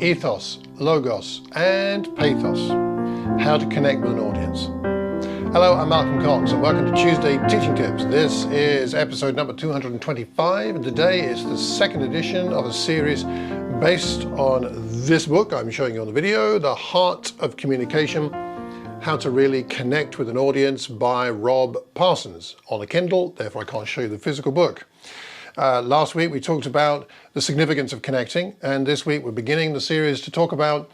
Ethos, Logos, and Pathos. How to connect with an audience. Hello, I'm Malcolm Cox and welcome to Tuesday Teaching Tips. This is episode number 225 and today is the second edition of a series based on this book I'm showing you on the video, The Heart of Communication, How to Really Connect with an Audience by Rob Parsons on a Kindle, therefore I can't show you the physical book. Last week we talked about the significance of connecting, and this week we're beginning the series to talk about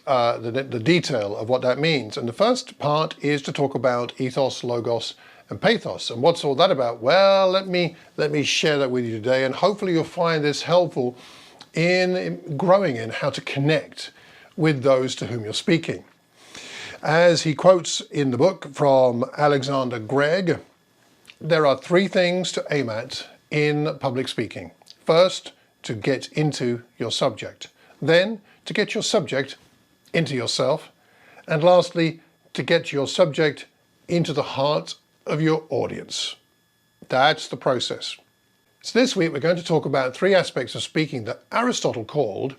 the detail of what that means. And the first part is to talk about ethos, logos, and pathos. And what's all that about? Well, let me share that with you today, and hopefully you'll find this helpful in growing in how to connect with those to whom you're speaking. As he quotes in the book from Gregg, there are three things to aim at in public speaking. First, to get into your subject. Then, to get your subject into yourself. And lastly, to get your subject into the heart of your audience. That's the process. So this week we're going to talk about three aspects of speaking that Aristotle called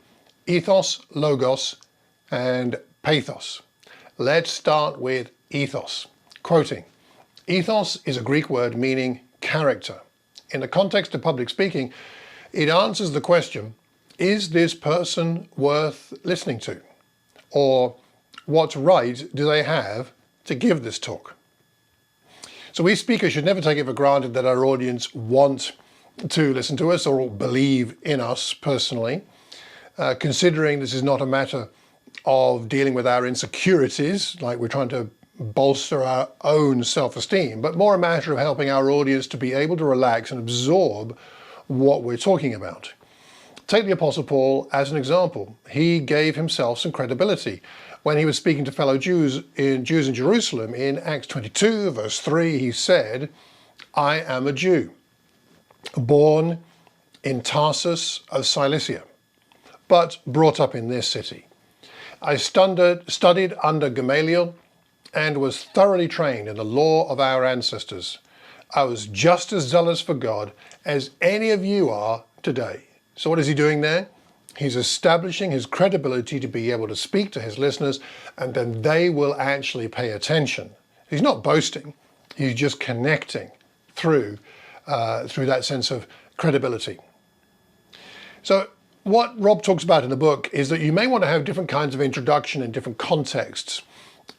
ethos, logos, and pathos. Let's start with ethos. Quoting, ethos is a Greek word meaning character. In the context of public speaking, it answers the question, is this person worth listening to? Or what right do they have to give this talk? So we speakers should never take it for granted that our audience want to listen to us or believe in us personally, considering this is not a matter of dealing with our insecurities, like we're trying to bolster our own self-esteem, but more a matter of helping our audience to be able to relax and absorb what we're talking about. Take the Apostle Paul as an example. He gave himself some credibility. When he was speaking to fellow Jews in Jerusalem in Acts 22, verse 3, he said, I am a Jew, born in Tarsus of Cilicia, but brought up in this city. I studied under Gamaliel and was thoroughly trained in the law of our ancestors. I was just as zealous for God as any of you are today. So what is he doing there? He's establishing his credibility to be able to speak to his listeners, and then they will actually pay attention. He's not boasting, he's just connecting through that sense of credibility. So what Rob talks about in the book is that you may want to have different kinds of introduction in different contexts.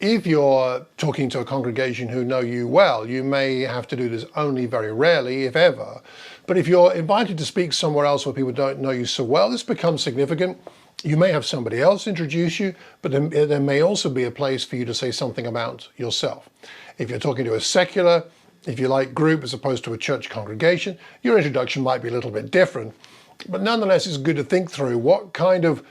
If you're talking to a congregation who know you well, you may have to do this only very rarely, if ever. But if you're invited to speak somewhere else where people don't know you so well, this becomes significant. You may have somebody else introduce you, but then there may also be a place for you to say something about yourself. If you're talking to a secular, if you like, group as opposed to a church congregation, your introduction might be a little bit different. But nonetheless, it's good to think through what kind of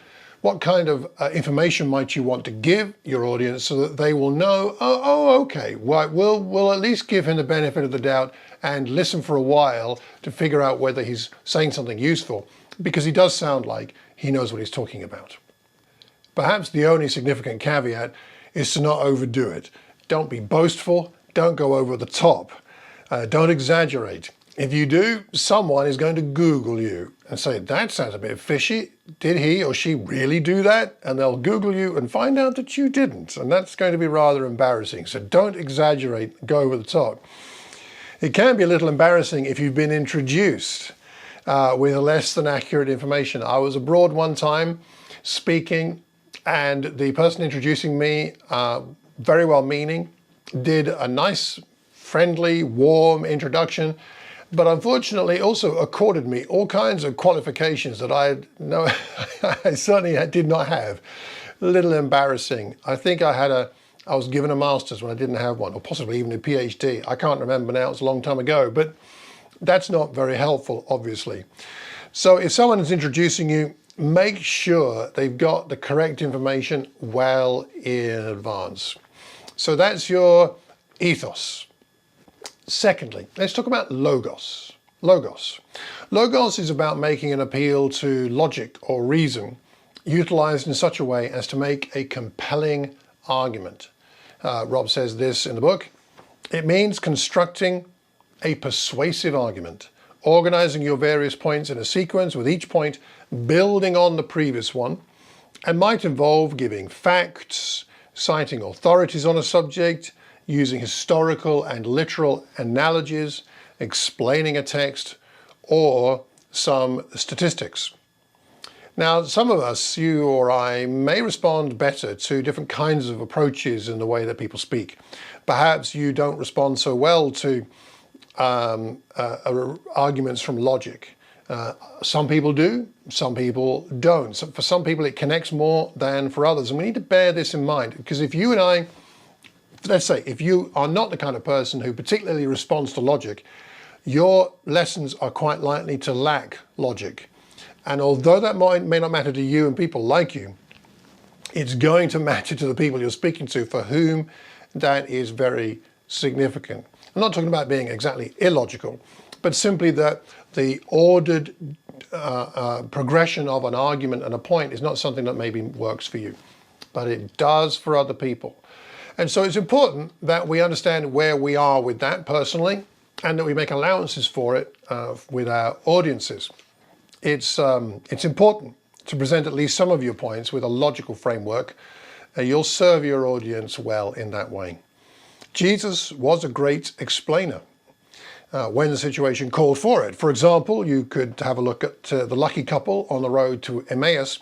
information might you want to give your audience so that they will know, okay, well, we'll at least give him the benefit of the doubt and listen for a while to figure out whether he's saying something useful, because he does sound like he knows what he's talking about. Perhaps the only significant caveat is to not overdo it. Don't be boastful, don't go over the top, don't exaggerate. If you do, someone is going to Google you and say, that sounds a bit fishy. Did he or she really do that? And they'll Google you and find out that you didn't. And that's going to be rather embarrassing. So don't exaggerate, go over the top. It can be a little embarrassing if you've been introduced with less than accurate information. I was abroad one time speaking, and the person introducing me, very well meaning, did a nice, friendly, warm introduction, but unfortunately also accorded me all kinds of qualifications that I certainly did not have. A little embarrassing. I think I was given a master's when I didn't have one, or possibly even a PhD. I can't remember now, it's a long time ago, but that's not very helpful, obviously. So if someone is introducing you, make sure they've got the correct information well in advance. So that's your ethos. Secondly, let's talk about logos. Logos is about making an appeal to logic or reason, utilized in such a way as to make a compelling argument. Rob says this in the book. It means constructing a persuasive argument, organizing your various points in a sequence with each point building on the previous one, and might involve giving facts, citing authorities on a subject, using historical and literal analogies, explaining a text, or some statistics. Now, some of us, you or I, may respond better to different kinds of approaches in the way that people speak. Perhaps you don't respond so well to arguments from logic. Some people do, some people don't. So for some people it connects more than for others, and we need to bear this in mind, because if you and I, let's say, if you are not the kind of person who particularly responds to logic, your lessons are quite likely to lack logic. And although that may not matter to you and people like you, it's going to matter to the people you're speaking to, for whom that is very significant. I'm not talking about being exactly illogical, but simply that the ordered progression of an argument and a point is not something that maybe works for you, but it does for other people. And so it's important that we understand where we are with that personally, and that we make allowances for it with our audiences. It's important to present at least some of your points with a logical framework. You'll serve your audience well in that way. Jesus was a great explainer when the situation called for it. For example, you could have a look at the lucky couple on the road to Emmaus.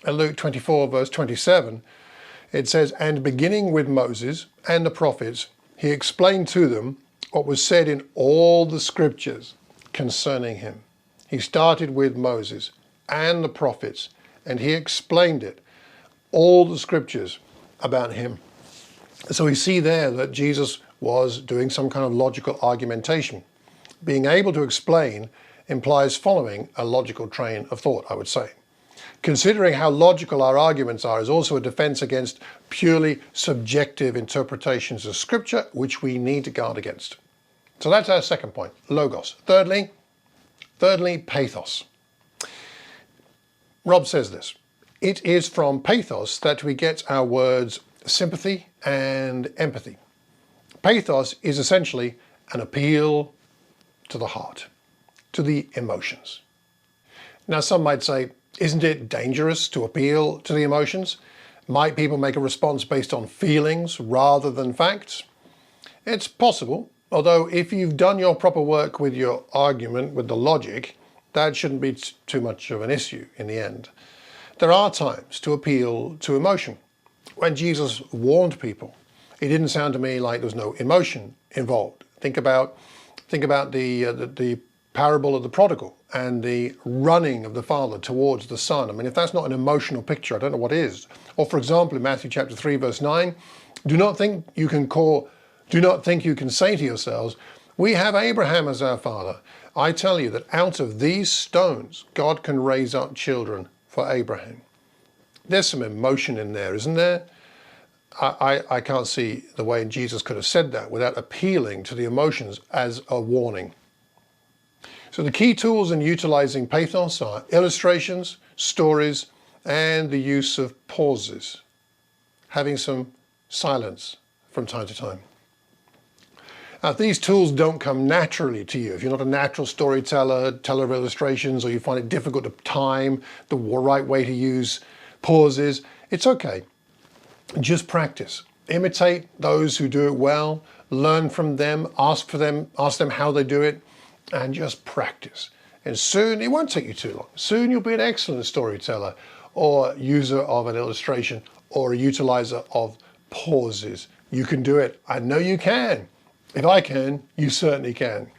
In Luke 24, verse 27, it says, "And beginning with Moses and the prophets, he explained to them what was said in all the scriptures concerning him." He started with Moses and the prophets, and he explained it, all the scriptures about him. So we see there that Jesus was doing some kind of logical argumentation. Being able to explain implies following a logical train of thought, I would say. Considering how logical our arguments are is also a defense against purely subjective interpretations of scripture, which we need to guard against. So that's our second point, logos. Thirdly, pathos. Rob says this: "It is from pathos that we get our words sympathy and empathy." Pathos is essentially an appeal to the heart, to the emotions. Now, some might say, isn't it dangerous to appeal to the emotions? Might people make a response based on feelings rather than facts? It's possible. Although if you've done your proper work with your argument, with the logic, that shouldn't be too much of an issue in the end. There are times to appeal to emotion. When Jesus warned people, it didn't sound to me like there was no emotion involved. Think about the parable of the prodigal and the running of the father towards the son. I mean, if that's not an emotional picture, I don't know what is. Or for example, in Matthew chapter 3, verse 9, do not think you can say to yourselves, we have Abraham as our father. I tell you that out of these stones, God can raise up children for Abraham. There's some emotion in there, isn't there? I can't see the way Jesus could have said that without appealing to the emotions as a warning. So the key tools in utilizing pathos are illustrations, stories, and the use of pauses, having some silence from time to time. Now, if these tools don't come naturally to you, if you're not a natural storyteller, teller of illustrations, or you find it difficult to time the right way to use pauses, it's okay. Just practice. Imitate those who do it well, learn from them, ask them how they do it, and just practice. And soon, it won't take you too long. Soon you'll be an excellent storyteller or user of an illustration or a utilizer of pauses. You can do it. I know you can. If I can, you certainly can.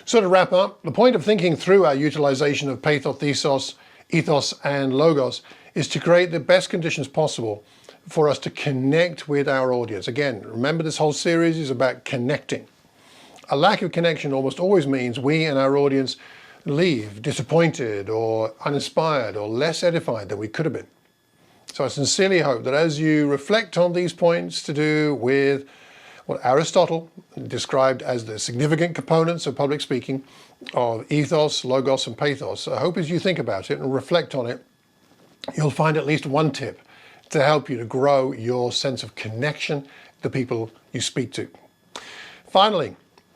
So to wrap up, the point of thinking through our utilization of pathos, ethos, and logos is to create the best conditions possible for us to connect with our audience. Again, remember this whole series is about connecting. A lack of connection almost always means we and our audience leave disappointed or uninspired or less edified than we could have been. So I sincerely hope that as you reflect on these points to do with what Aristotle described as the significant components of public speaking of ethos, logos, and pathos, I hope as you think about it and reflect on it, you'll find at least one tip to help you to grow your sense of connection to the people you speak to. Finally,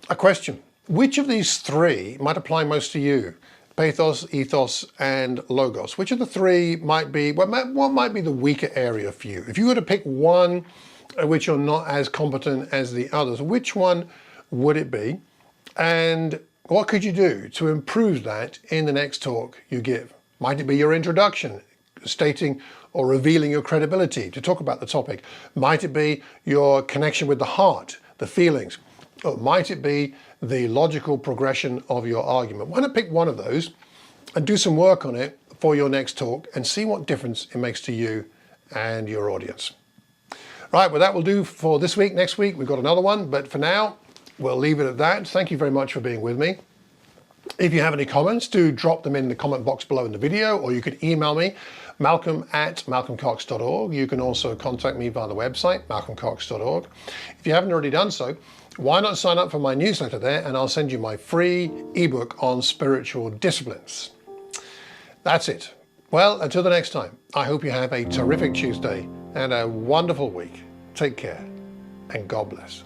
a question. Which of these three might apply most to you? Pathos, ethos, and logos. Which of the three might be, what might be the weaker area for you? If you were to pick one which you're not as competent as the others, which one would it be? And what could you do to improve that in the next talk you give? Might it be your introduction, stating or revealing your credibility to talk about the topic? Might it be your connection with the heart, the feelings? Or might it be the logical progression of your argument? Why not pick one of those and do some work on it for your next talk and see what difference it makes to you and your audience. Right, well that will do for this week. Next week we've got another one, but for now we'll leave it at that. Thank you very much for being with me. If you have any comments, do drop them in the comment box below in the video, or you could email me, malcolm@malcolmcox.org. You can also contact me via the website, malcolmcox.org. If you haven't already done so, why not sign up for my newsletter there, and I'll send you my free ebook on spiritual disciplines. That's it. Well, until the next time, I hope you have a terrific Tuesday and a wonderful week. Take care, and God bless.